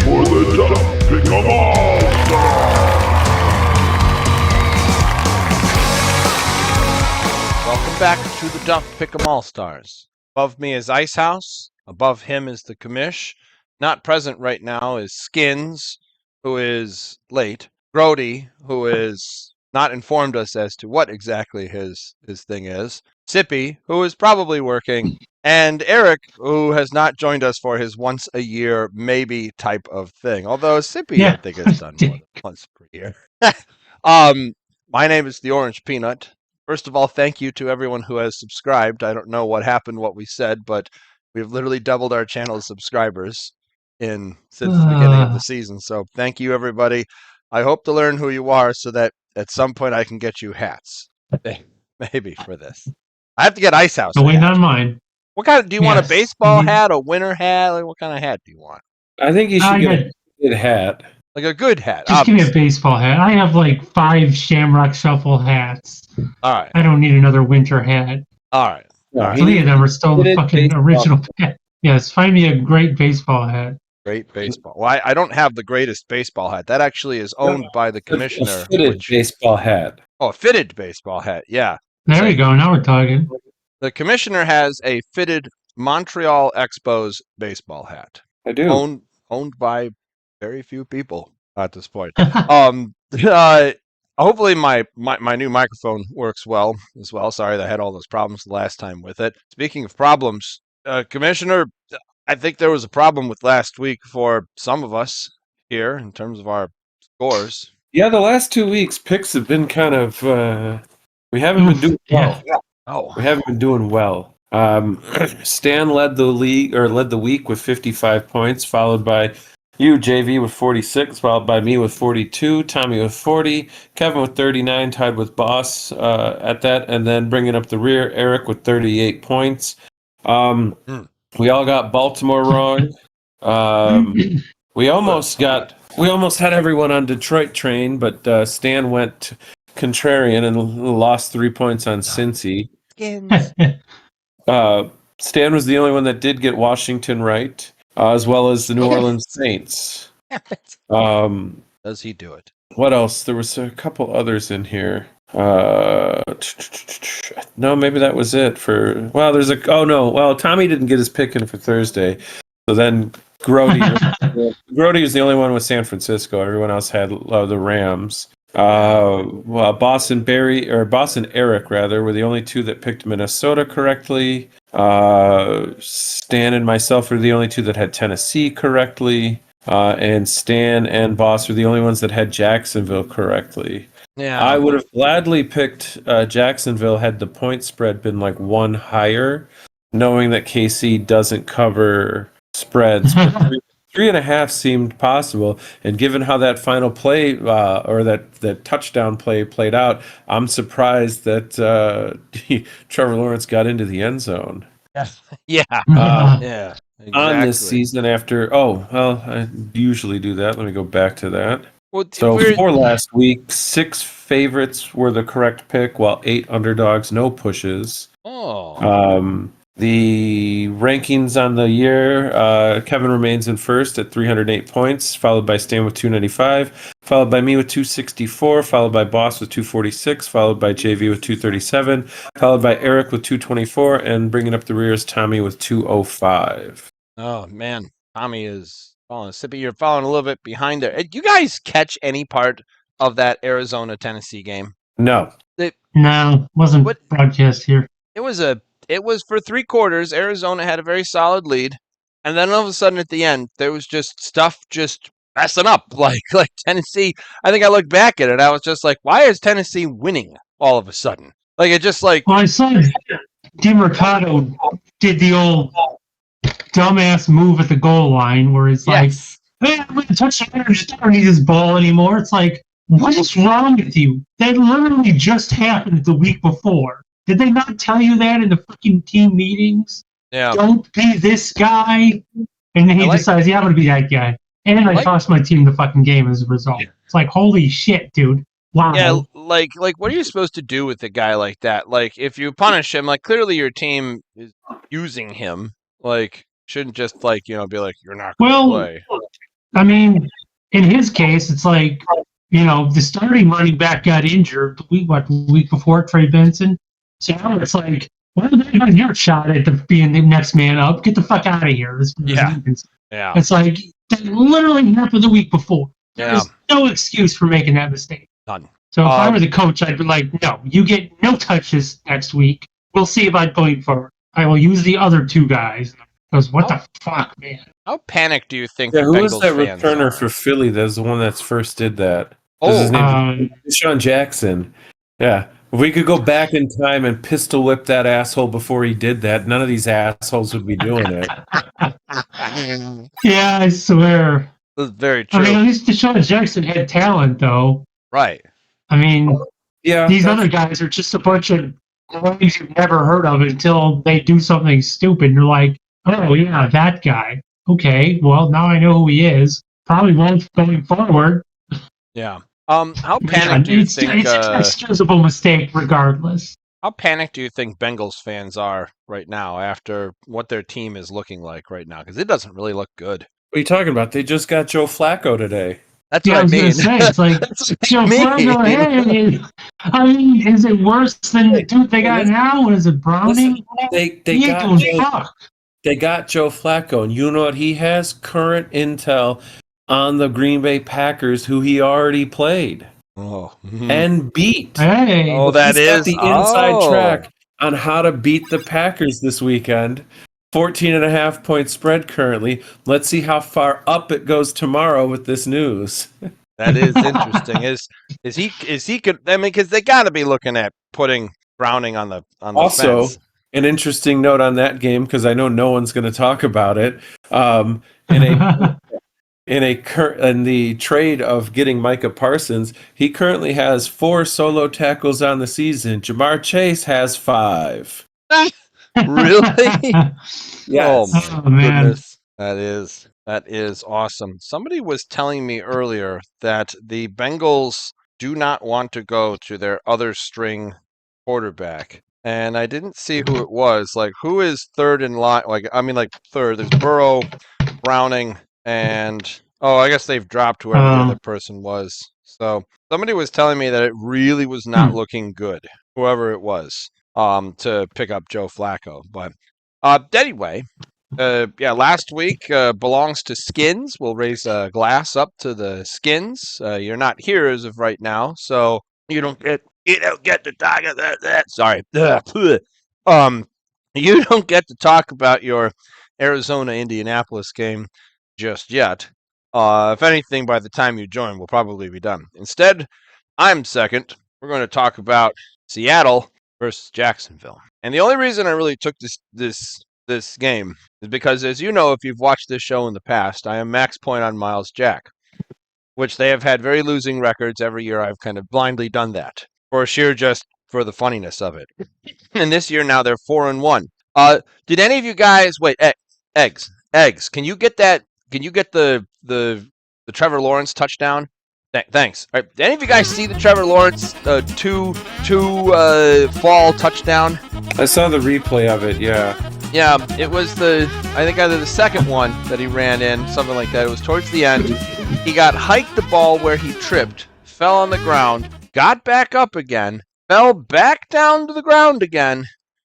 for the Duff Pickem AllStars. Welcome back to the Duff Pickem AllStars. Above me is Icehouse. Above him is the Commish. Not present right now is Skinnnnns, who is late. Groady, who is not informed us as to what exactly his thing is. Sippy, who is probably working. And Eric, who has not joined us for his once a year maybe type of thing. Although Sippy, I think, has done more than once per year. My name is the Orange Peanut. First of all, thank you to everyone who has subscribed. I don't know what happened, what we said, but we've literally doubled our channel's subscribers since the beginning of the season. So thank you, everybody. I hope to learn who you are so that at some point I can get you hats. Maybe for this. I have to get Icehouse. Wait on mine. What kind of, do you want a baseball hat, a winter hat? Like, what kind of hat do you want? I think you should get a good hat. Like a good hat. Just give me a baseball hat. I have like 5 Shamrock Shuffle hats. All right. I don't need another winter hat. All right. No, All right. 3 of them are still the fucking original hat. Yes, find me a great baseball hat. Great baseball. Well, I don't have the greatest baseball hat. That actually is owned by the commissioner. A fitted baseball hat. Oh, a fitted baseball hat. Yeah. There we go. Now we're talking. The commissioner has a fitted Montreal Expos baseball hat. I do. Owned by very few people at this point. Hopefully my new microphone works well as well. Sorry that I had all those problems the last time with it. Speaking of problems, Commissioner, I think there was a problem with last week for some of us here in terms of our scores. Yeah, the last 2 weeks picks have been kind of we haven't been doing well. Oh, we haven't been doing well. Stan led the week with 55 points, followed by you, JV, with 46, followed by me with 42, Tommy with 40, Kevin with 39, tied with Boss at that, and then bringing up the rear, Eric with 38 points. We all got Baltimore wrong. We almost had everyone on Detroit train, but Stan went contrarian and lost 3 points on Cincy. Stan was the only one that did get Washington right, as well as the New Orleans Saints. Does he do it? What else? There was a couple others in here. No, maybe that was it for. Well, there's a. Oh no. Well, Tommy didn't get his pick in for Thursday, so then Groady. Groady was the only one with San Francisco. Everyone else had the Rams. Well, Boss and Eric rather were the only two that picked Minnesota correctly. Stan and myself were the only two that had Tennessee correctly. And Stan and Boss were the only ones that had Jacksonville correctly. Yeah, I would have gladly picked Jacksonville had the point spread been like 1 higher, knowing that KC doesn't cover spreads. But 3.5 seemed possible, and given how that final play or that touchdown play played out, I'm surprised that Trevor Lawrence got into the end zone. Yeah. Yeah. Exactly. On this season after, I usually do that. Let me go back to that. Well, so for last week, 6 favorites were the correct pick, while 8 underdogs, no pushes. The rankings on the year, Kevin remains in first at 308 points, followed by Stan with 295, followed by me with 264, followed by Boss with 246, followed by JV with 237, followed by Eric with 224, and bringing up the rear is Tommy with 205. Oh, man. Tommy is falling. Sippy, you're falling a little bit behind there. Did you guys catch any part of that Arizona-Tennessee game? No. No, wasn't broadcast here. It was for 3 quarters. Arizona had a very solid lead, and then all of a sudden at the end, there was just stuff just messing up. Like Tennessee. I think I looked back at it. I was just like, why is Tennessee winning all of a sudden? Like it just like. Well, I saw DiMercato did the old dumbass move at the goal line where it's like, hey, I'm going to touch the I just don't need this ball anymore. It's like, what is wrong with you? That literally just happened the week before. Did they not tell you that in the fucking team meetings? Yeah. Don't be this guy. And then he decides, I'm going to be that guy. And then I tossed my team the fucking game as a result. It's like, holy shit, dude. Wow. Yeah, like what are you supposed to do with a guy like that? Like, if you punish him, like, clearly your team is using him. Like, shouldn't just, like, be like, you're not going to play. I mean, in his case, it's like, the starting running back got injured the week before, Trey Benson. So now it's like, well, not your shot at being the next man up. Get the fuck out of here. Yeah. It's like, that literally happened the week before. There's no excuse for making that mistake. None. So if I were the coach, I'd be like, no, you get no touches next week. We'll see about going forward. I will use the other two guys. Because what the fuck, man? How panicked do you think Yeah, the who Bengals was that fans returner are? for Philly? That was the one that's first did that. Oh, his name Sean Jackson. Yeah. If we could go back in time and pistol whip that asshole before he did that, none of these assholes would be doing it. Yeah, I swear. That's very true. I mean, at least Deshaun Jackson had talent, though. Right. I mean, Yeah, these other guys are just a bunch of guys you've never heard of until they do something stupid. And you're like, oh, yeah, that guy. Okay, well, now I know who he is. Probably won't going forward. Yeah. How panicked do you think? It's an excusable mistake, regardless. How panicked do you think Bengals fans are right now after what their team is looking like right now? Because it doesn't really look good. What are you talking about? They just got Joe Flacco today. That's what I mean. Say, it's like, Joe Flacco, hey, I mean, is it worse than the dude they got now? Is it Browning? Listen, they got Joe Flacco, and you know what he has? Current intel on the Green Bay Packers, who he already played and beat. Hey. Oh, that He's is got the inside track on how to beat the Packers this weekend. 14.5 point spread currently. Let's see how far up it goes tomorrow with this news. That is interesting. Is he could? I mean, because they got to be looking at putting Browning on the also, fence. An interesting note on that game, because I know no one's going to talk about it. In the trade of getting Micah Parsons, he currently has 4 solo tackles on the season. Jamar Chase has 5. Really? Yes. Oh man, goodness. That is awesome. Somebody was telling me earlier that the Bengals do not want to go to their other string quarterback. And I didn't see who it was. Like, who is third in line? Third. There's Burrow, Browning, and I guess they've dropped whoever the other person was. So somebody was telling me that it really was not looking good, whoever it was, to pick up Joe Flacco. But anyway, last week belongs to Skinnnnns. We'll raise a glass up to the Skinnnnns. You're not here as of right now, so you don't get to talk about that. Sorry. You don't get to talk about your Arizona-Indianapolis game just yet. If anything, by the time you join, we'll probably be done. Instead, I'm second. We're going to talk about Seattle versus Jacksonville. And the only reason I really took this game is because, as you know, if you've watched this show in the past, I am max point on Miles Jack, which they have had very losing records every year. I've kind of blindly done that for the funniness of it. And this year now they're 4-1. Did any of you guys wait? Eggs? Can you get that? Can you get the Trevor Lawrence touchdown? Thanks. All right. Did any of you guys see the Trevor Lawrence two fall touchdown? I saw the replay of it. Yeah. Yeah, it was I think either the second one that he ran in, something like that. It was towards the end. He got hiked the ball where he tripped, fell on the ground, got back up again, fell back down to the ground again,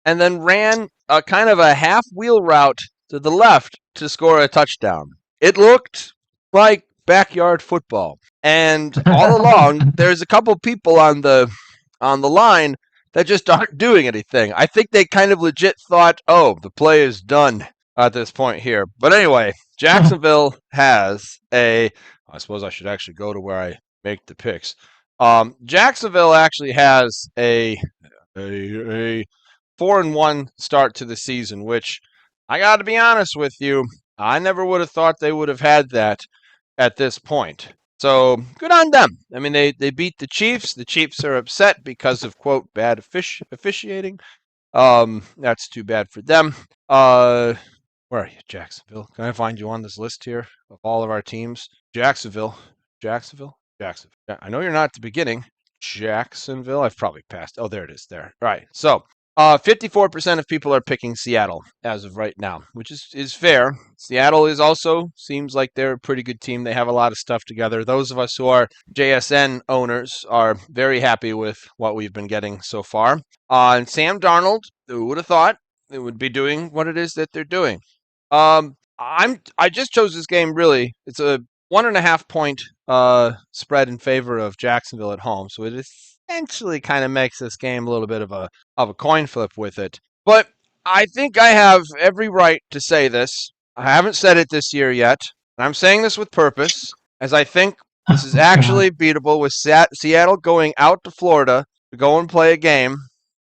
and then ran a kind of a half wheel route to the left to score a touchdown. It looked like backyard football. And all along, there's a couple people on the line that just aren't doing anything. I think they kind of legit thought, the play is done at this point here. But anyway, Jacksonville has I suppose I should actually go to where I make the picks. Jacksonville actually has a 4-1 start to the season, which I got to be honest with you, I never would have thought they would have had that at this point. So good on them. I mean, they beat the Chiefs. The Chiefs are upset because of, quote, bad officiating. That's too bad for them. Where are you, Jacksonville? Can I find you on this list here of all of our teams? Jacksonville. Yeah, I know you're not at the beginning. Jacksonville. I've probably passed. Oh, there it is. There. All right. So 54% of people are picking Seattle as of right now, which is fair. Seattle is also seems like they're a pretty good team. They have a lot of stuff together. Those of us who are JSN owners are very happy with what we've been getting so far. And Sam Darnold, who would have thought it would be doing what it is that they're doing. I just chose this game really. It's a 1.5 point spread in favor of Jacksonville at home, so it essentially kind of makes this game a little bit of a coin flip with it. But I think I have every right to say this. I haven't said it this year yet, and I'm saying this with purpose, as I think this is actually beatable with Seattle going out to Florida to go and play a game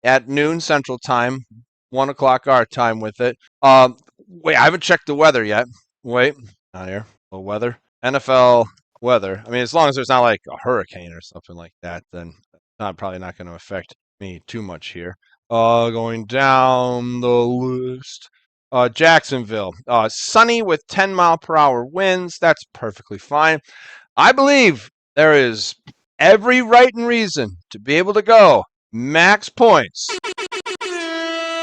at noon Central Time, 1 o'clock our time with it. Wait, I haven't checked the weather yet. Wait, not here. The weather. NFL weather. I mean, as long as there's not like a hurricane or something like that, then probably not going to affect me too much here. Going down the list. Jacksonville. Sunny with 10-mile-per-hour winds. That's perfectly fine. I believe there is every right and reason to be able to go max points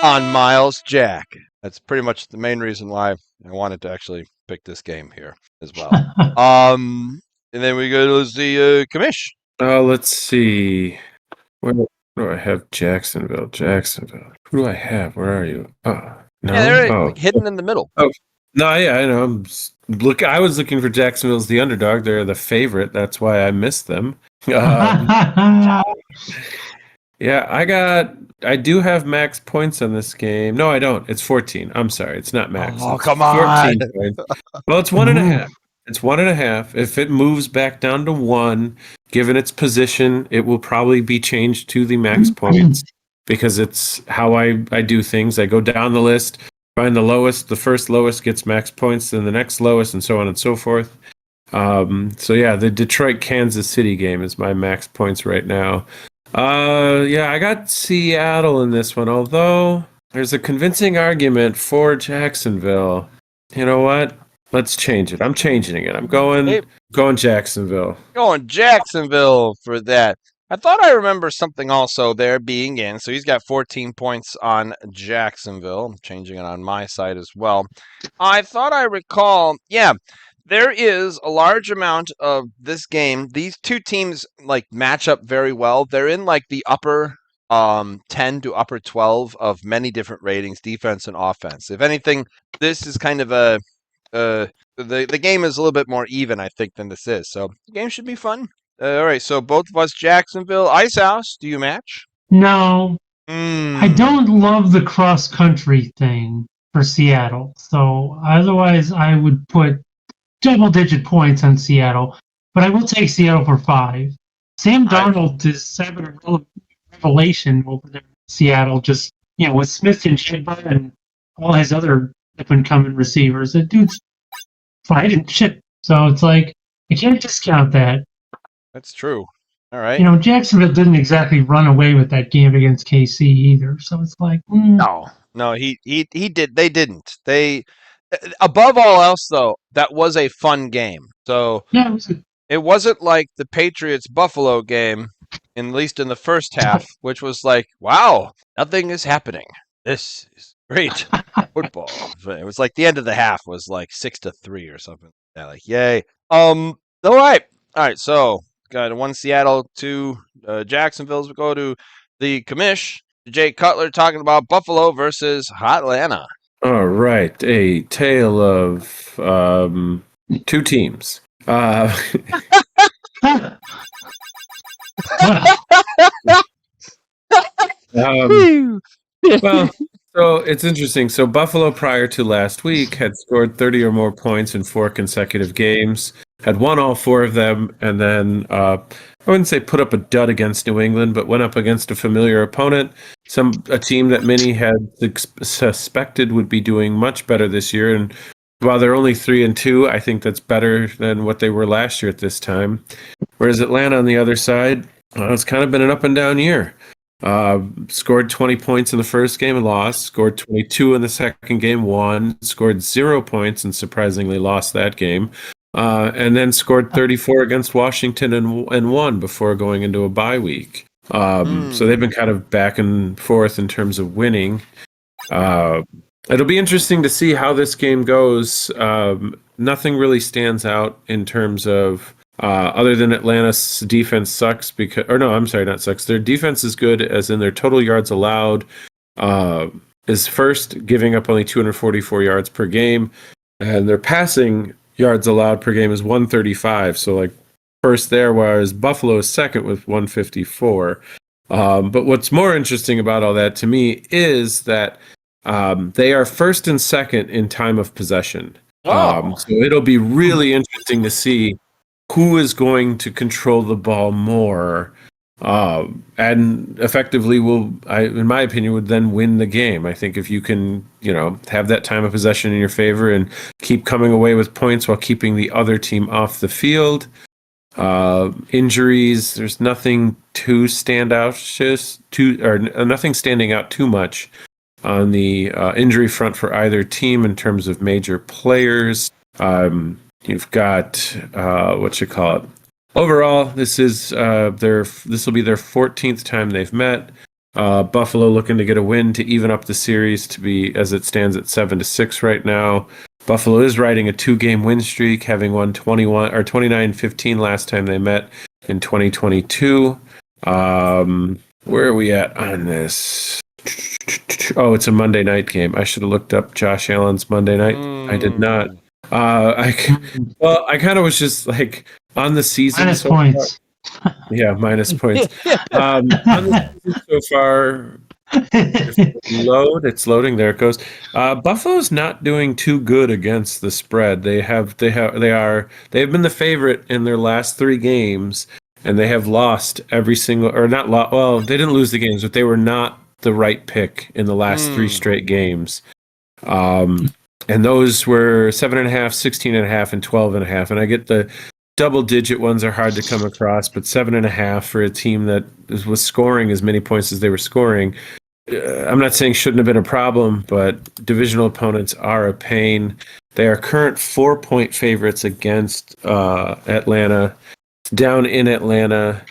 on Miles Jack. That's pretty much the main reason why I wanted to actually pick this game here as well. And then we go to the Commish. Let's see. Where do I have Jacksonville? Who do I have? Where are you? No. Yeah, they're hidden in the middle. Oh, no, yeah, I know. I was looking for Jacksonville as the underdog. They're the favorite. That's why I missed them. Yeah, I do have max points on this game. No, I don't. It's 14. I'm sorry. It's not max. Oh, it's come on. 14 points. Well, it's 1.5. It's 1.5. If it moves back down to 1, given its position, it will probably be changed to the max points because it's how I do things. I go down the list, find the lowest. The first lowest gets max points, then the next lowest, and so on and so forth. So yeah, the Detroit Kansas City game is my max points right now. Yeah, I got Seattle in this one, although there's a convincing argument for Jacksonville. You know what? Let's change it. I'm changing it. I'm going Jacksonville. Going Jacksonville for that. I thought I remember something also there being in. So he's got 14 points on Jacksonville. I'm changing it on my side as well. I thought I recall, yeah, there is a large amount of this game. These two teams like match up very well. They're in like the upper 10 to upper 12 of many different ratings, defense and offense. If anything, this is kind of the game is a little bit more even, I think, than this is. So the game should be fun. All right, so both of us, Jacksonville, Icehouse. Do you match? No, I don't love the cross country thing for Seattle. So otherwise, I would put double-digit points on Seattle, but I will take Seattle for 5. Sam Darnold is having a real revelation over there in Seattle, just, with Smith and Jigba and all his other up-and-coming receivers. The dude's fighting shit. So it's like, I can't discount that. That's true. All right. Jacksonville didn't exactly run away with that game against KC either. So it's like, No, he did. They didn't. Above all else, though, that was a fun game. So yeah, it wasn't like the Patriots-Buffalo game, at least in the first half, which was like, wow, nothing is happening. This is great football. It was like the end of the half was like 6-3 or something. Yeah, like, yay. All right. So got 1 Seattle, 2 Jacksonville's. We go to the Commish. Jay Cutler talking about Buffalo versus Atlanta. All right, a tale of 2 teams. Well, so it's interesting. So Buffalo, prior to last week, had scored 30 or more points in 4 consecutive games, had won all 4 of them, and then I wouldn't say put up a dud against New England, but went up against a familiar opponent, a team that many had suspected would be doing much better this year. And while they're only 3-2, I think that's better than what they were last year at this time. Whereas Atlanta, on the other side, it's kind of been an up and down year. Scored 20 points in the first game and lost. Scored 22 in the second game, won. Scored 0 points and surprisingly lost that game. And then scored 34 against Washington and won before going into a bye week. So they've been kind of back and forth in terms of winning. It'll be interesting to see how this game goes. Nothing really stands out in terms of other than Atlanta's defense sucks not sucks. Their defense is good, as in their total yards allowed is first, giving up only 244 yards per game, and their passing yards allowed per game is 135. So like first there, whereas Buffalo is second with 154. But what's more interesting about all that to me is that they are first and second in time of possession. So it'll be really interesting to see who is going to control the ball more, and effectively in my opinion, would then win the game. I think if you can, have that time of possession in your favor and keep coming away with points while keeping the other team off the field. Injuries, there's nothing too stand out, nothing standing out too much on the injury front for either team in terms of major players. You've got overall, this will be their 14th time they've met. Buffalo looking to get a win to even up the series to be, as it stands, at 7-6 right now. Buffalo is riding a 2-game win streak, having won 29-15 last time they met in 2022. Where are we at on this? Oh, it's a Monday night game. I should have looked up Josh Allen's Monday night. I did not. I kind of was just like on the season. Minus points. Yeah, minus points. On the season so far, it's loading. There it goes. Buffalo's not doing too good against the spread. They've been the favorite in their last 3 games, and they have lost every single, or not. Well, they didn't lose the games, but they were not the right pick in the last 3 straight games. And those were 7.5, 16.5, and 12.5. And I get the double-digit ones are hard to come across, but 7.5 for a team that was scoring as many points as they were scoring. I'm not saying shouldn't have been a problem, but divisional opponents are a pain. They are current 4-point favorites against Atlanta. Down in Atlanta,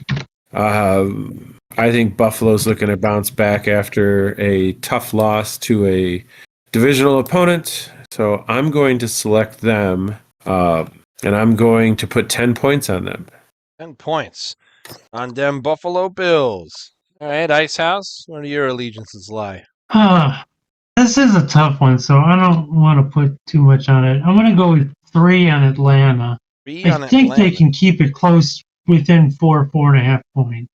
I think Buffalo's looking to bounce back after a tough loss to a divisional opponent. So I'm going to select them, and I'm going to put 10 points on them. 10 points on them Buffalo Bills. All right, Icehouse, where do your allegiances lie? This is a tough one, so I don't want to put too much on it. I'm going to go with 3 on Atlanta. I think they can keep it close within 4.5 points.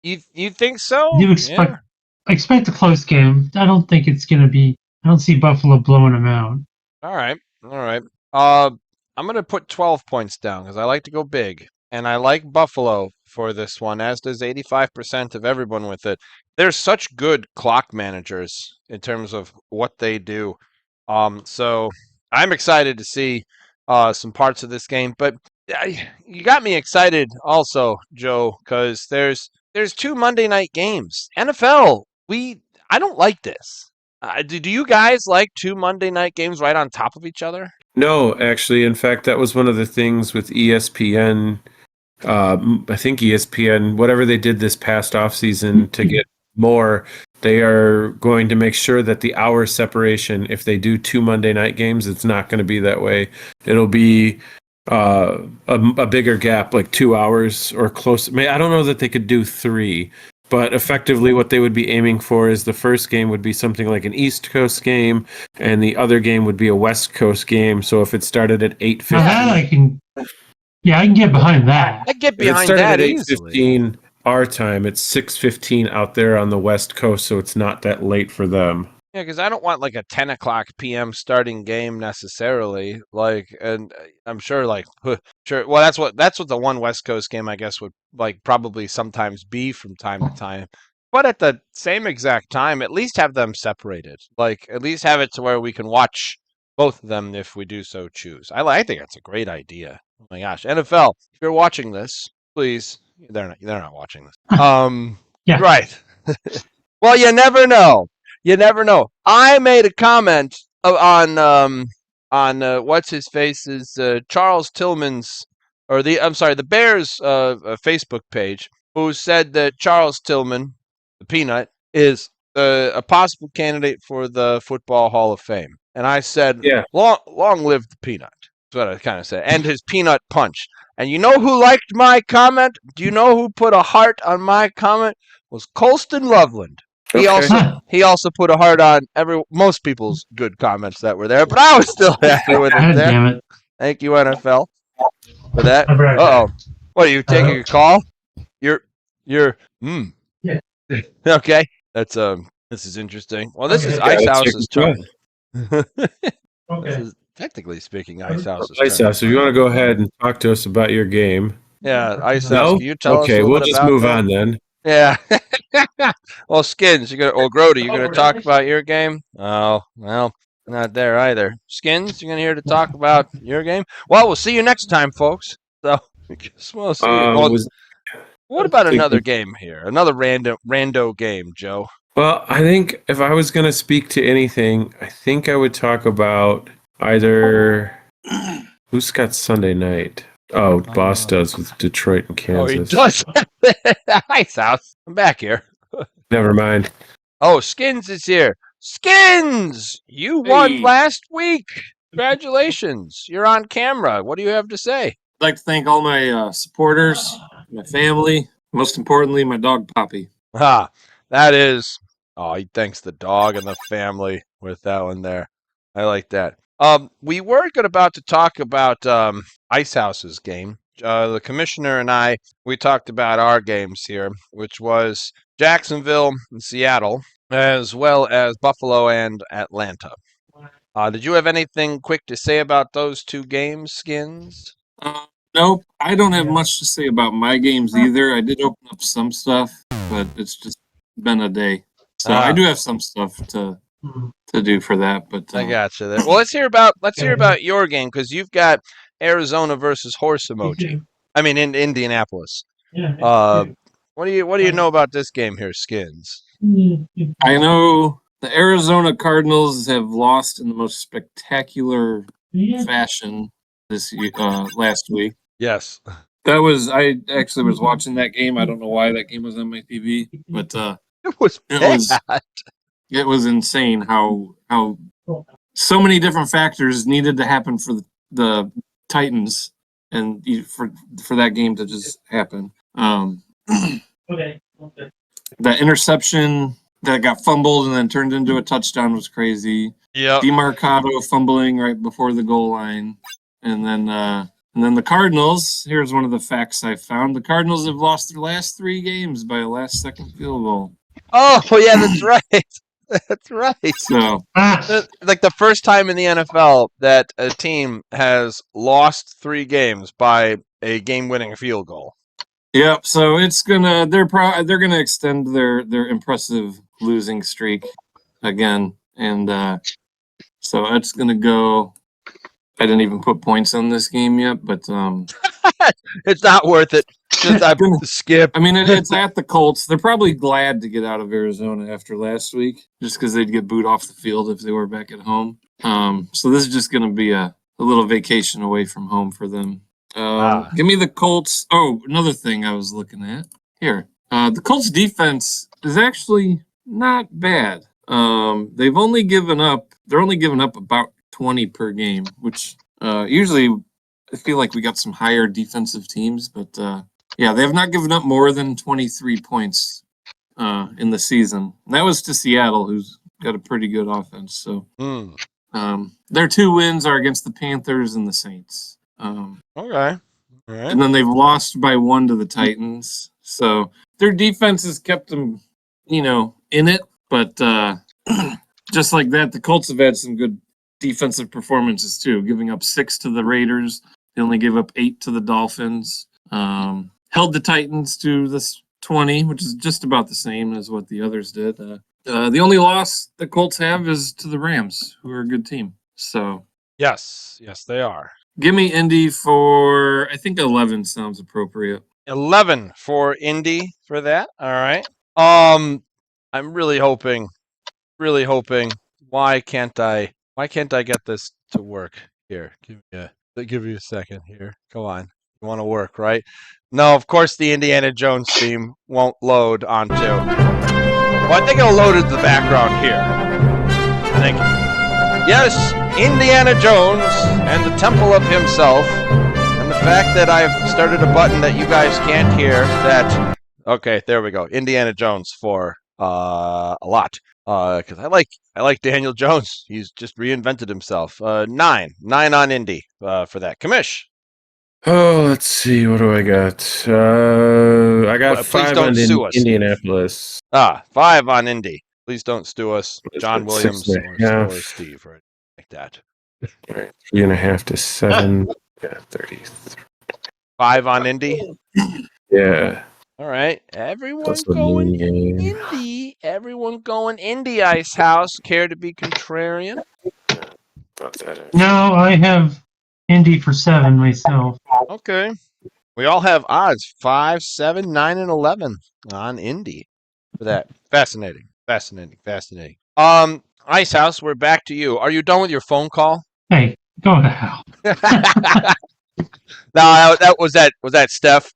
You think so? I expect a close game. I don't think it's going to be. I don't see Buffalo blowing them out. All right. I'm going to put 12 points down because I like to go big. And I like Buffalo for this one, as does 85% of everyone with it. They're such good clock managers in terms of what they do. So I'm excited to see some parts of this game. But you got me excited also, Joe, because there's 2 Monday night games. NFL, I don't like this. Do you guys like 2 Monday night games right on top of each other? No, actually. In fact, that was one of the things with ESPN. I think ESPN, whatever they did this past offseason to get more, they are going to make sure that the hour separation, if they do 2 Monday night games, it's not going to be that way. It'll be a bigger gap, like 2 hours or close. I don't know that they could do 3. But effectively, what they would be aiming for is the first game would be something like an East Coast game, and the other game would be a West Coast game. So if it started at 8:15, I can get behind that. I get behind that at easily. 8:15 our time, it's 6:15 out there on the West Coast, so it's not that late for them. Yeah, because I don't want like a 10 o'clock p.m. starting game necessarily. And I'm sure sure. Well, that's what the one West Coast game I guess would probably sometimes be from time to time. But at the same exact time, at least have them separated. At least have it to where we can watch both of them if we do so choose. I think that's a great idea. Oh my gosh, NFL! If you're watching this, please. They're not watching this. Yeah. Right. Well, you never know. You never know. I made a comment on what's his face's Charles Tillman's the Bears Facebook page, who said that Charles Tillman, the Peanut, is a possible candidate for the Football Hall of Fame. And I said, Yeah. long live the Peanut. That's what I kind of said. And his peanut punch. And you know who liked my comment? Do you know who put a heart on my comment? It was Colston Loveland. He also put a heart on most people's good comments that were there, but I was still happy with it God there. damn it. Thank you, NFL, for that. I'll be right back. What are you taking a call? You're Yeah. Okay. That's this is interesting. Well, this is Okay. Icehouse's turn. This Okay. is technically speaking Icehouse's Icehouse, turn. if you want to go ahead and talk to us about your game. Yeah, Icehouse, No? can you tell us a Okay, little we'll bit just about move that? on then. Yeah. Well, Skinnnnns, Groady, you're gonna talk really? about your game? Oh, well, not there either. Skinnnnns, you're gonna here to talk about your game? Well, we'll see you next time, folks. So, we'll see you. Well, what about another game here? Another rando game, Joe. Well, I think if I was going to speak to anything, I think I would talk about either who's got Sunday night. Oh, Boss does with Detroit and Oh, he Kansas. does. Icehouse, I'm back here. Never mind. Oh, Skinnnnns is here. Skinnnnns, you won last week. Congratulations. You're on camera. What do you have to say? I'd like to thank all my supporters, my family, most importantly, my dog Poppy. That is. Oh, he thanks the dog and the family with that one there. I like that. We were about to talk about Icehouse's game. The commissioner and I, we talked about our games here, which was Jacksonville and Seattle, as well as Buffalo and Atlanta. Did you have anything quick to say about those two games, Skinnnnns? Nope, I don't have much to say about my games either. I did open up some stuff, but it's just been a day. So I do have some stuff to do for that. But I got you there. Well, let's hear about your game, because you've got Arizona versus horse emoji. I mean, in Indianapolis. What do you know about this game here, Skinnnnns? I know the Arizona Cardinals have lost in the most spectacular fashion this last week. Yes. I actually was watching that game. I don't know why that game was on my TV, but It was bad. It was insane how so many different factors needed to happen for the Titans and for that game to just happen. Okay. That interception that got fumbled and then turned into a touchdown was crazy. Yeah. DeMarcado fumbling right before the goal line, and then the Cardinals. Here's one of the facts I found: the Cardinals have lost their last 3 games by a last-second field goal. Oh, yeah, that's right. That's right. So, like the first time in the NFL that a team has lost 3 games by a game-winning field goal. yep. So they're gonna extend their impressive losing streak again, and so it's gonna go. I didn't even put points on this game yet, but It's not worth it. Just I skip. I mean, it's at the Colts. They're probably glad to get out of Arizona after last week, just because they'd get booed off the field if they were back at home. So this is just going to be a little vacation away from home for them. Give me the Colts. Oh, another thing I was looking at here. The Colts defense is actually not bad. They're only giving up about 20 per game, which usually I feel like we got some higher defensive teams, but yeah, they have not given up more than 23 points in the season. And that was to Seattle, who's got a pretty good offense. So their 2 wins are against the Panthers and the Saints. Okay. All right. And then they've lost by 1 to the Titans. So their defense has kept them, in it. But just like that, the Colts have had some good defensive performances too, giving up 6 to the Raiders. They only gave up 8 to the Dolphins. Held the Titans to this 20, which is just about the same as what the others did. The only loss the Colts have is to the Rams, who are a good team. So yes, they are. Give me Indy for, I think 11 sounds appropriate. 11 for Indy for that. All right. I'm really hoping. Why can't I get this to work here? Give me a second here. Come on. You want to work, right? No, of course the Indiana Jones theme won't load onto. Well, I think it'll load into the background here. I think. Yes, Indiana Jones and the Temple of Himself. And the fact that I've started a button that you guys can't hear that... Okay, there we go. Indiana Jones for a lot. Because I like Daniel Jones. He's just reinvented himself. 9 on Indy for that. Commish. Oh, let's see. What do I got? I got Please 5 don't on sue us. Indianapolis. 5 on Indy. Please don't stew us. John That's Williams 6.5. or Steve, or like that. All right, 3.5 to 7. Yeah, 30. 5 on Indy. Yeah. All right. Everyone That's a going mean game. Indy. Everyone going Indy, Icehouse. Care to be contrarian? About that. No, I have Indy for 7 myself. Okay. We all have odds 5, 7, 9, and 11 on Indy for that. Fascinating. Icehouse, we're back to you. Are you done with your phone call? Hey, go to hell. No, was that Steph?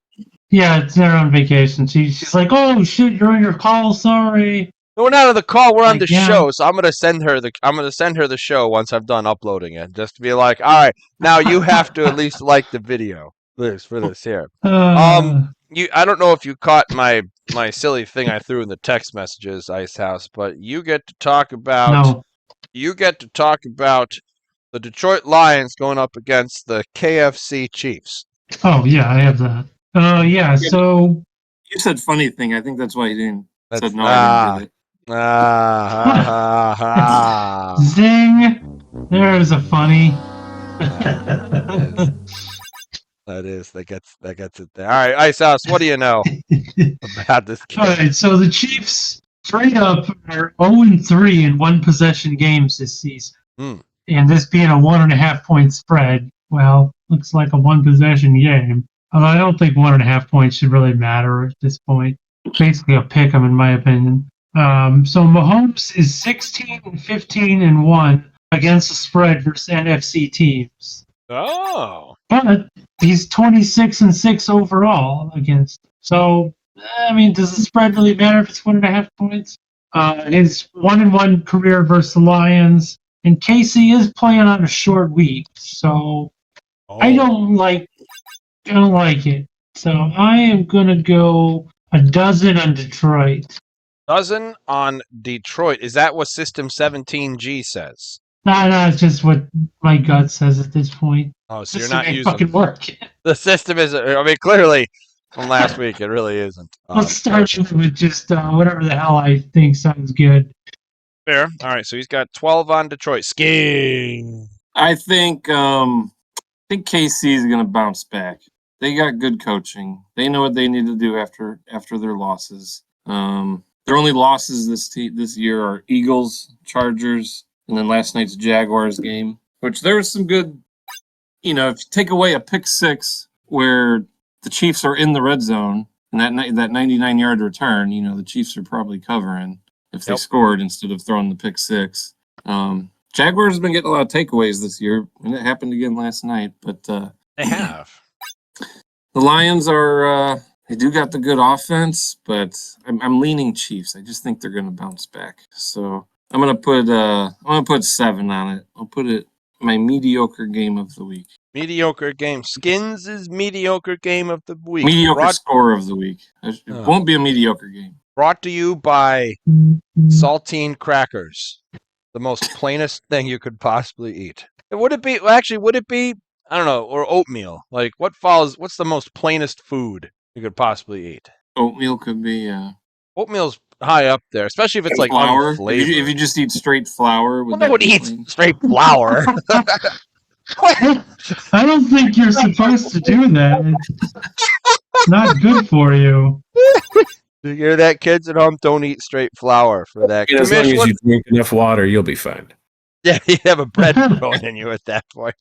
Yeah, it's they're on vacation. She's like, oh shit, you're on your call. Sorry. No, we're not on the call. We're on Like, the yeah. show. So I'm gonna send her the show once I'm done uploading it, just to be like, all right, now you have to at least like the video for this here. I don't know if you caught my silly thing I threw in the text messages, Icehouse, but you get to talk about the Detroit Lions going up against the KFC Chiefs. Oh yeah, I have that. Yeah. So You said funny thing. I think that's why you didn't. That's- Said no, I didn't get it. Zing! There's a funny. That gets it there. All right, Icehouse, what do you know about this game? All right, so the Chiefs straight up are 0-3 in one possession games this season. And this being a 1.5 point spread, well, looks like a one possession game. Although I don't think 1.5 points should really matter at this point. Basically a pick 'em in my opinion. So Mahomes is 16-15-1 against the spread versus NFC teams. Oh. But he's 26-6 overall against. So, I mean, does the spread really matter if it's 1.5 points? His 1-1 career versus the Lions. And Casey is playing on a short week, so I don't like it. So I am gonna go a dozen on Detroit. Dozen on Detroit. Is that what System 17G says? No, it's just what my gut says at this point. Oh, so you're System not ain't using fucking work. the system. I mean, clearly from last week, it really isn't. Let's start with just whatever the hell I think sounds good. Fair. All right, so he's got 12 on Detroit. Skinnnnns. I think KC is going to bounce back. They got good coaching. They know what they need to do after their losses. Their only losses this year are Eagles, Chargers, and then last night's Jaguars game, which there was some good. If you take away a pick six where the Chiefs are in the red zone and that 99-yard return, the Chiefs are probably covering if they scored instead of throwing the pick six. Jaguars have been getting a lot of takeaways this year, and it happened again last night. But They have. The Lions are they do got the good offense, but I'm leaning Chiefs. I just think they're going to bounce back. So I'm going to put 7 on it. I'll put it my mediocre game of the week. Mediocre game. Skinnns' mediocre game of the week. Mediocre score of the week. It won't be a mediocre game. Brought to you by saltine crackers, the most plainest thing you could possibly eat. Would it be? I don't know, or oatmeal. Like what's the most plainest food you could possibly eat? Oatmeal could be. Oatmeal's high up there, especially if it's like flour. unflavored. If you just eat straight flour, I would eat straight flour. I don't think you're supposed to do that. It's not good for you. You hear that, kids at home? Don't eat straight flour for that. As long as you drink enough water, you'll be fine. Yeah, you have a bread growing in you at that point.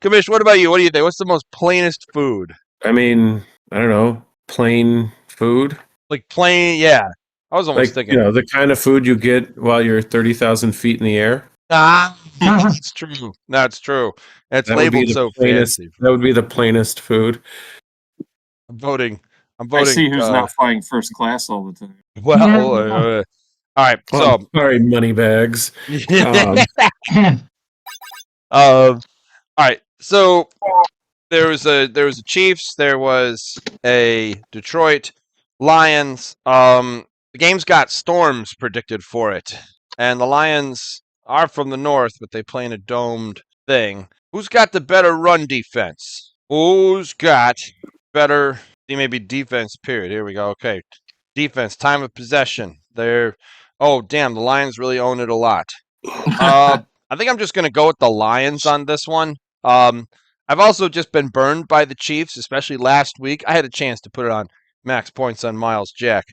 Commish, what about you? What do you think? What's the most plainest food? I mean, I don't know, plain food. Like plain, yeah. I was almost thinking. The kind of food you get while you're 30,000 feet in the air. That's true. That's true. It's labeled so fancy. That would be the plainest food. I'm voting. I see who's not flying first class all the time. Well, all right. Oh, So, sorry, moneybags. all right. So there was a Chiefs. There was a Detroit Lions. The game's got storms predicted for it, and the Lions are from the north, but they play in a domed thing. Who's got the better run defense? Who's got better? Maybe defense. Period. Here we go. Okay, defense. Time of possession. Oh, damn! The Lions really own it a lot. I think I'm just going to go with the Lions on this one. I've also just been burned by the Chiefs, especially last week. I had a chance to put it on max points on Miles Jack,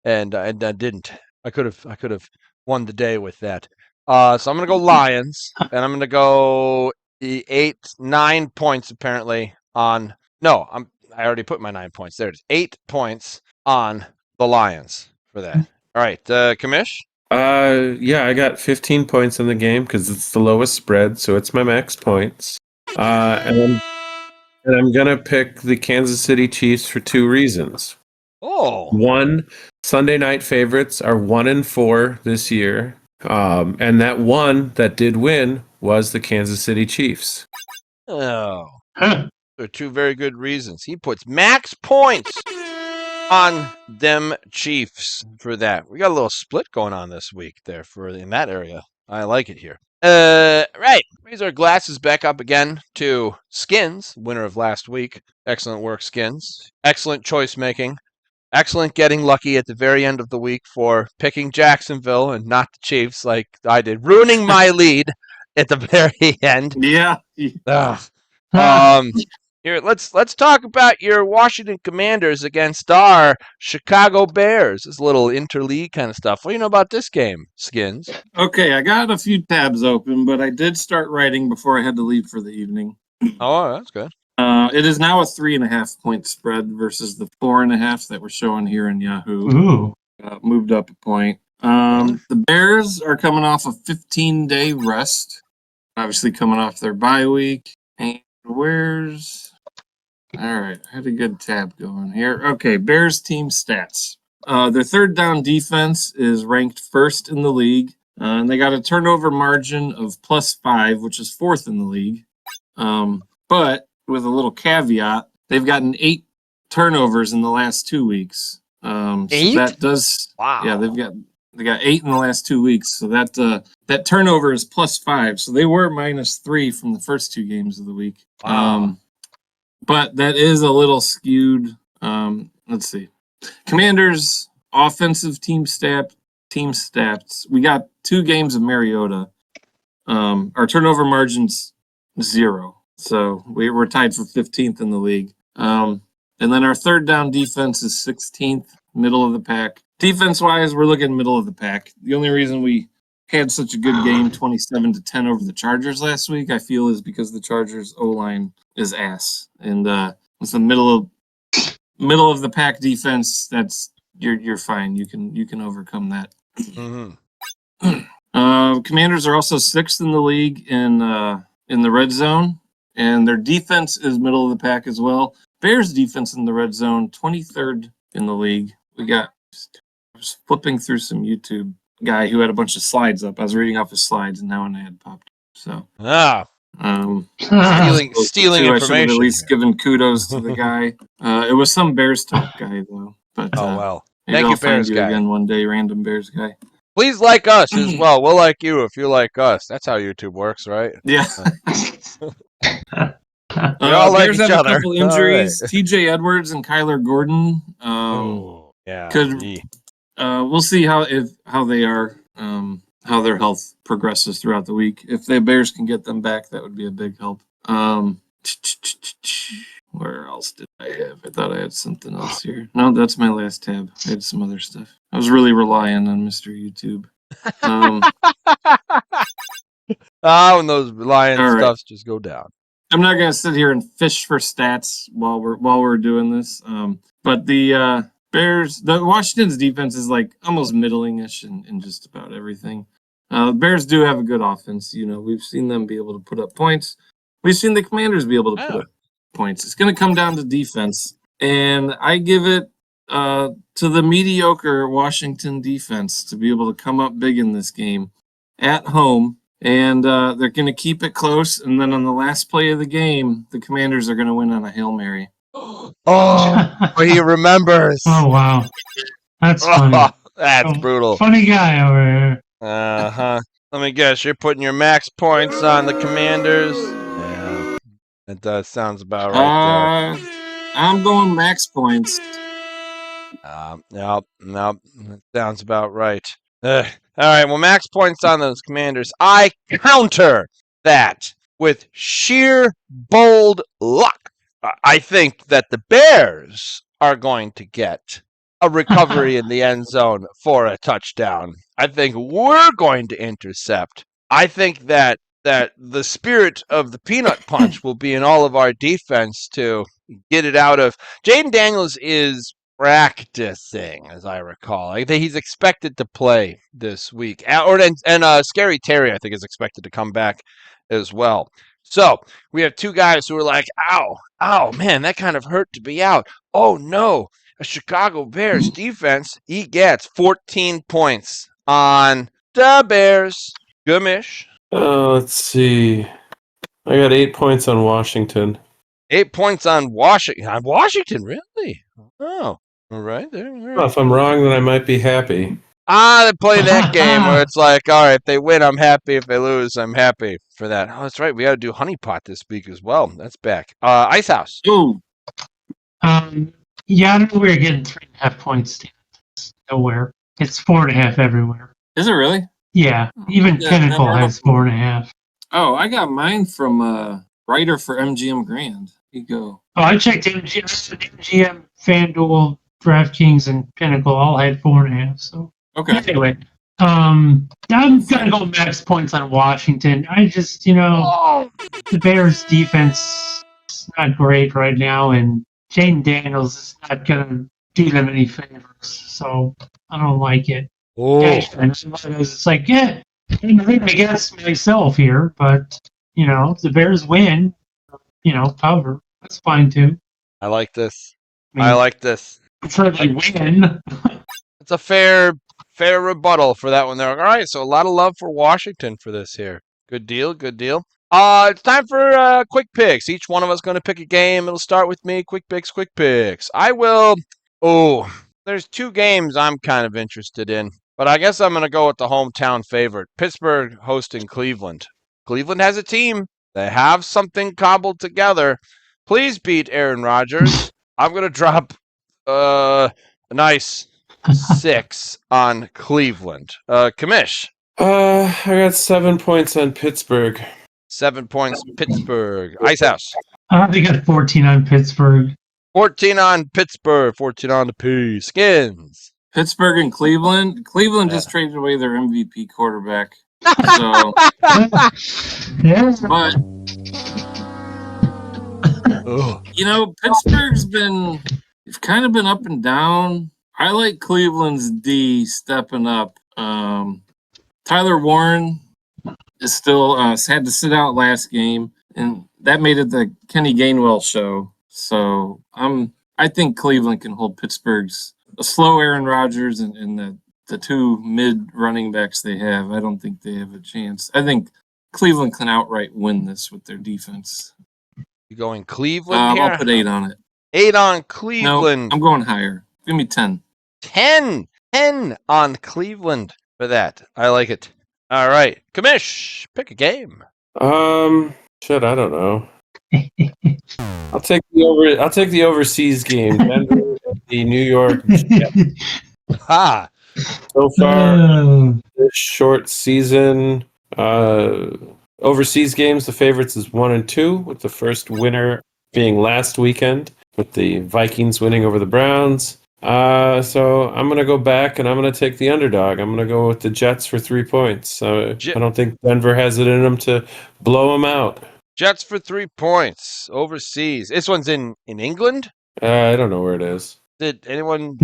and I didn't. I could have won the day with that. So I'm going to go Lions, and I'm going to go the 9 points apparently on. No, I already put my 9 points. There it is. 8 points on the Lions for that. All right, Commish. Yeah, I got 15 points in the game because it's the lowest spread, so it's my max points. And I'm gonna pick the Kansas City Chiefs for 2 reasons. Oh, One, Sunday night favorites are 1-4 this year, and that one that did win was the Kansas City Chiefs. oh. There are 2 very good reasons. He puts max points on them Chiefs for that. We got a little split going on this week there in that area. I like it here. Right. Raise our glasses back up again to Skinnnnns, winner of last week. Excellent work, Skinnnnns. Excellent choice making. Excellent getting lucky at the very end of the week for picking Jacksonville and not the Chiefs like I did, ruining my lead at the very end. Yeah. Here, let's talk about your Washington Commanders against our Chicago Bears. This little interleague kind of stuff. What do you know about this game, Skinnnnns? Okay, I got a few tabs open, but I did start writing before I had to leave for the evening. Oh, that's good. It is now a 3.5 point spread versus the 4.5 that we're showing here in Yahoo. Ooh. Moved up a point. The Bears are coming off a 15-day rest, obviously coming off their bye week. And all right, I had a good tab going here. Okay, Bears team stats. Their third down defense is ranked first in the league, and they got a turnover margin of +5, which is fourth in the league. But with a little caveat, they've gotten 8 turnovers in the last 2 weeks. 8? So that does. Wow. Yeah, they got 8 in the last 2 weeks. So that turnover is +5. So they were -3 from the first 2 games of the week. Wow. But that is a little skewed. Let's see. Commanders offensive team stats. We got 2 games of Mariota. Our turnover margin's 0. So we're tied for 15th in the league. And then our third down defense is 16th, middle of the pack. Defense-wise, we're looking middle of the pack. The only reason we had such a good game, 27-10 over the Chargers last week, I feel is because the Chargers O-line is ass. And it's the middle of the pack defense. That's you're fine. You can overcome that. Mm-hmm. Commanders are also 6th in the league in the red zone, and their defense is middle of the pack as well. Bears defense in the red zone, 23rd in the league. I was flipping through some YouTube guy who had a bunch of slides up. I was reading off his slides, and now an ad popped up. So stealing I information. should have at least given kudos to the guy. It was some Bears talk guy though. But oh well. maybe Thank I'll you, Bears find you guy. again one day, random Bears guy. Please like us as well. We'll like you if you like us. That's how YouTube works, right? Yeah. We all like Bears each have other. a couple injuries. TJ Edwards and Kyler Gordon. Yeah. We'll see how they are, how their health progresses throughout the week. If the Bears can get them back, that would be a big help. Where else did I have? I thought I had something else here. No, that's my last tab. I had some other stuff. I was really relying on Mr. YouTube. When those Lions All right. stuffs just go down. I'm not gonna sit here and fish for stats while we're doing this. But the Bears, the Washington's defense is like almost middling-ish in just about everything. Bears do have a good offense. You know, we've seen them be able to put up points. We've seen the Commanders be able to put up points. It's going to come down to defense. and I give it to the mediocre Washington defense to be able to come up big in this game at home. And they're going to keep it close. And then on the last play of the game, the Commanders are going to win on a Hail Mary. Oh, he remembers. Oh, wow. That's funny. Oh, that's brutal. Funny guy over here. Uh-huh. Let me guess, you're putting your max points on the Commanders? Yeah, that sounds about right I'm going max points. there. Nope, that sounds about right. Ugh. All right, well, max points on those Commanders. I counter that with sheer bold luck. I think that the Bears are going to get a recovery in the end zone for a touchdown. I think we're going to intercept. I think that the spirit of the peanut punch will be in all of our defense to get it out of. Jaden Daniels is practicing, as I recall. I think he's expected to play this week. And Scary Terry, I think, is expected to come back as well. So we have two guys who are like, ow, man, that kind of hurt to be out. Oh, no, a Chicago Bears defense. He gets 14 points on the Bears. Commish. Let's see. I got 8 points on Washington. 8 points on Washington. On Washington, really? Oh, all right. Well, if I'm wrong, then I might be happy. They play that game where it's like, all right, if they win, I'm happy. If they lose, I'm happy for that. Oh, that's right. We got to do Honey Pot this week as well. That's back. Icehouse. Ooh. Yeah, I don't know where you're getting 3.5 points. Nowhere. It's 4.5 everywhere. Is it really? Yeah, even Pinnacle has 4.5. Oh, I got mine from writer for MGM Grand. Here you go. Oh, I checked MGM, FanDuel, DraftKings, and Pinnacle all had 4.5. So Okay. anyway, I'm gonna go max points on Washington. I just, the Bears defense is not great right now, and Jaden Daniels is not gonna do them any favors. So I don't like it. Oh. It's like, yeah, I'm against myself here, but if the Bears win, cover. That's fine too. I like this. I like this. prefer they win. It's a fair rebuttal for that one there. All right, so a lot of love for Washington for this here. Good deal. It's time for quick picks. Each one of us going to pick a game. It'll start with me. Quick picks. I will. Oh, there's two games I'm kind of interested in, but I guess I'm going to go with the hometown favorite, Pittsburgh hosting Cleveland. Cleveland has a team. They have something cobbled together. Please beat Aaron Rodgers. I'm going to drop a nice 6 on Cleveland. Commish. I got 7 points on Pittsburgh. 7 points, Pittsburgh. Icehouse. They got 14 on Pittsburgh. 14 on Pittsburgh. 14 on the P. Skinnnnns. Pittsburgh and Cleveland. Cleveland just traded away their MVP quarterback. So, but Pittsburgh's they've kind of been up and down. I like Cleveland's D stepping up. Tyler Warren is still had to sit out last game, and that made it the Kenny Gainwell show. So I think Cleveland can hold Pittsburgh's a slow Aaron Rodgers and the two mid running backs they have. I don't think they have a chance. I think Cleveland can outright win this with their defense. You going Cleveland here? I'll put 8 on it. 8 on Cleveland. No, I'm going higher. Give me 10. 10 on Cleveland for that. I like it. All right. Commish, pick a game. Shit, I don't know. I'll take the overseas game. Denver, the New York Jets. Ha. So far, this short season, overseas games, the favorites is 1 and 2, with the first winner being last weekend, with the Vikings winning over the Browns. So I'm going to go back and I'm going to take the underdog. I'm going to go with the Jets for 3 points. I don't think Denver has it in them to blow them out. Jets for 3 points overseas. This one's in England? I don't know where it is. Did anyone?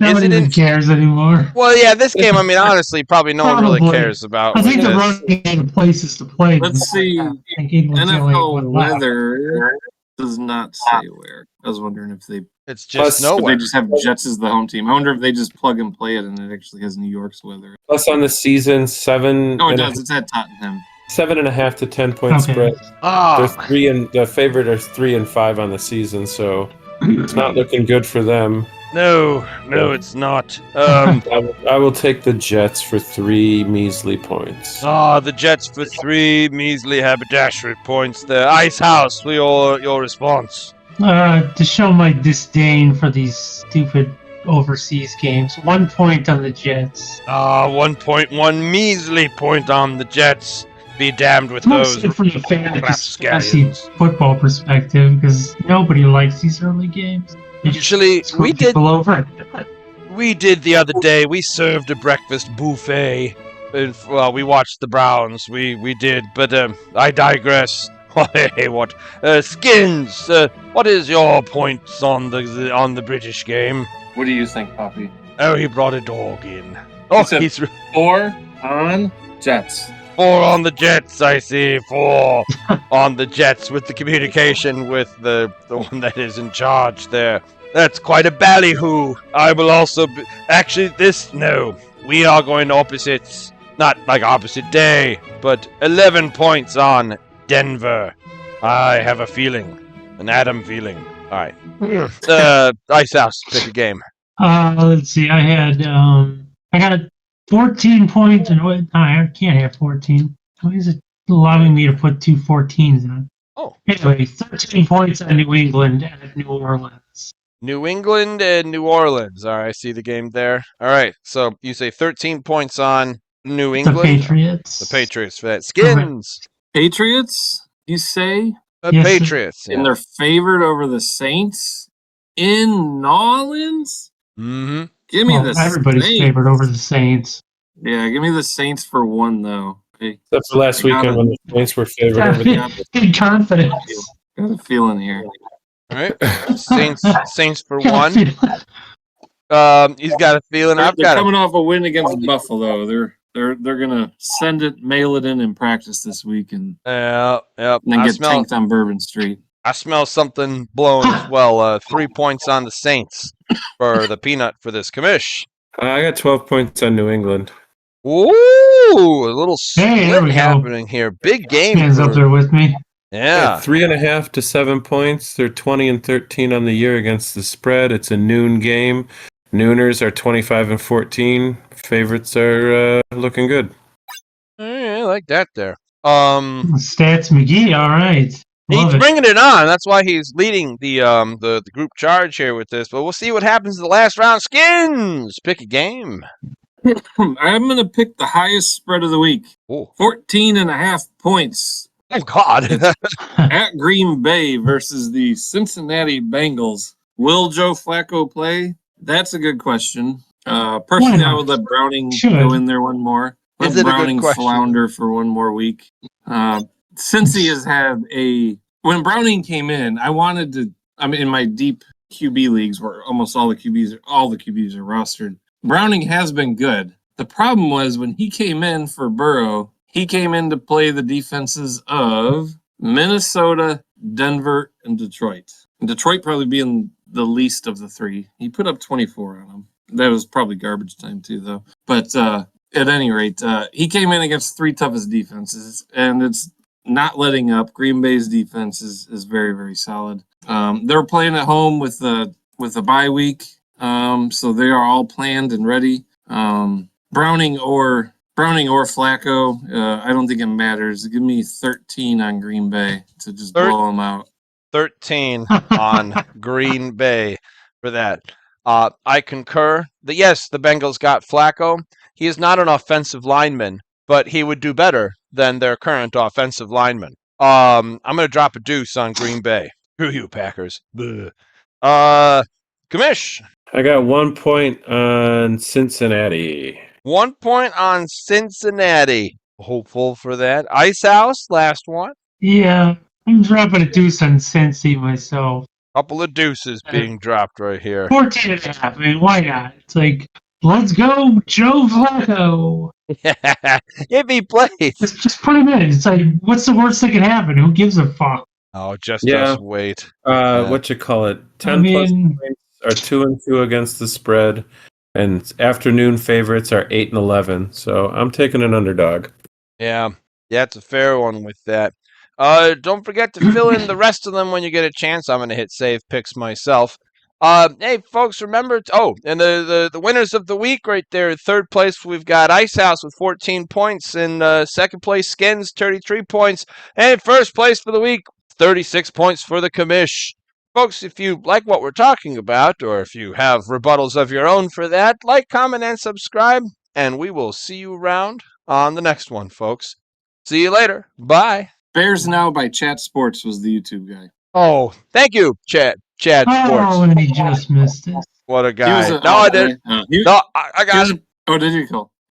Nobody even cares anymore. Well, yeah, this game, honestly, probably no one really cares about. I think the running out of places to play. Let's see. NFL weather. does not say where. I was wondering if they It's Plus, just but nowhere. they just have Jets as the home team. I wonder if they just plug and play it and it actually has New York's weather. Plus on the season, seven. No, it and a- does. It's at Tottenham. 7.5 to 10 point Okay. spread. Oh, The favorite are 3-5 on the season, so it's not looking good for them. no, it's not. I will take the Jets for 3 measly points. The Jets for 3 measly haberdashery points there. Icehouse, for your response. To show my disdain for these stupid overseas games, 1 point on the Jets. 1.1 measly point on the Jets. Be damned with those Mostly from the fantasy rapscallions. football perspective, because nobody likes these early games. They just Actually, screw we did people over. We did the other day. We served a breakfast buffet. Well, we watched the Browns. We did, but I digress. Hey, what? Skinnnnns, what is your points on the British game? What do you think, Poppy? Oh, he brought a dog in. Oh, He said- he's 4 on Jets. 4 on the Jets. I see 4 on the Jets with the communication with the one that is in charge there. That's quite a ballyhoo. I will also be... Actually, we are going to opposites. Not like opposite day, but 11 points on Denver. I have a feeling. An Adam feeling. All right. Icehouse, pick a game. Let's see. I got 14 points, and I can't have 14. Why is it allowing me to put 2 14s on? Oh. Anyway, 13 points on New England at New Orleans. New England and New Orleans. All right, I see the game there. All right, so you say 13 points on New England? The Patriots. The Patriots for that. Skinnnnns. Patriots, you say? The Yes, sir. Patriots. And they're favored over the Saints in New Orleans? Mm-hmm. Give me Well, the everybody's Saints. favored over the Saints. Yeah, give me the Saints for 1, though. Hey, Except for last weekend when the Saints were favored over the Big confidence. got a feeling here. All right. Saints for Got 1. a feeling. He's got a feeling. They're, I've they're got coming off a win against Buffalo. They're gonna mail it in practice this week, and Yeah. then I get smell. tanked on Bourbon Street. I smell something blowing as well. 3 points on the Saints for the peanut for this commish. I got 12 points on New England. Ooh, a little Hey, there split we go. happening here. Big game. Hands up there with me. Yeah. 3.5 to 7 points. They're 20-13 on the year against the spread. It's a noon game. Nooners are 25-14. Favorites are looking good. I like that there. Stats McGee, all right. He's Love it. bringing it on. That's why he's leading the group charge here with this. But we'll see what happens in the last round. Skinnnnns, pick a game. I'm gonna pick the highest spread of the week. Oh, 14.5 points oh God. at Green Bay versus the Cincinnati Bengals. Will Joe Flacco play? That's a good question. Personally, Why I not? would let Browning Should. go in there one more. Let Is it a good Browning question? flounder for one more week. Since he has had when Browning came in, in my deep QB leagues where almost all the QBs are rostered. Browning has been good. The problem was when he came in for Burrow, he came in to play the defenses of Minnesota, Denver, and Detroit. And Detroit probably being the least of the 3. He put up 24 on them. That was probably garbage time too, though. But at any rate, he came in against 3 toughest defenses, and it's not letting up. Green Bay's defense is very, very solid. They're playing at home with a bye week, so they are all planned and ready. Browning or Flacco, I don't think it matters. Give me 13 on Green Bay to just blow them out. 13 on Green Bay for that. I concur that yes, the Bengals got Flacco. He is not an offensive lineman, but he would do better than their current offensive lineman. I'm going to drop a deuce on Green Bay. Screw you, Packers. Commish. I got 1 point on Cincinnati. 1 point on Cincinnati. Hopeful for that. Icehouse, last one. Yeah, I'm dropping a deuce on Cincy myself. Couple of deuces being dropped right here. 14.5. I mean, why not? It's like, let's go, Joe Flacco. If he plays. Just put him in. It's like, what's the worst that can happen? Who gives a fuck? Oh, just Yeah. us wait. What you call it? 10 plus points are 2-2 against the spread, and afternoon favorites are 8-11. So I'm taking an underdog. Yeah, it's a fair one with that. Don't forget to fill in the rest of them when you get a chance. I'm gonna hit save picks myself. Hey folks, remember and the winners of the week right there. Third place we've got Icehouse with 14 points, and second place Skinnnnns 33 points, and first place for the week 36 points for the Commish. Folks, if you like what we're talking about, or if you have rebuttals of your own for that, like, comment, and subscribe, and we will see you around on the next one, folks. See you later. Bye. Bears Now by Chat Sports was the YouTube guy. Oh, thank you, Chad Oh, Sports. and he just missed it. What a He was guy. I got it. No, I got it. Oh, did you, Cole?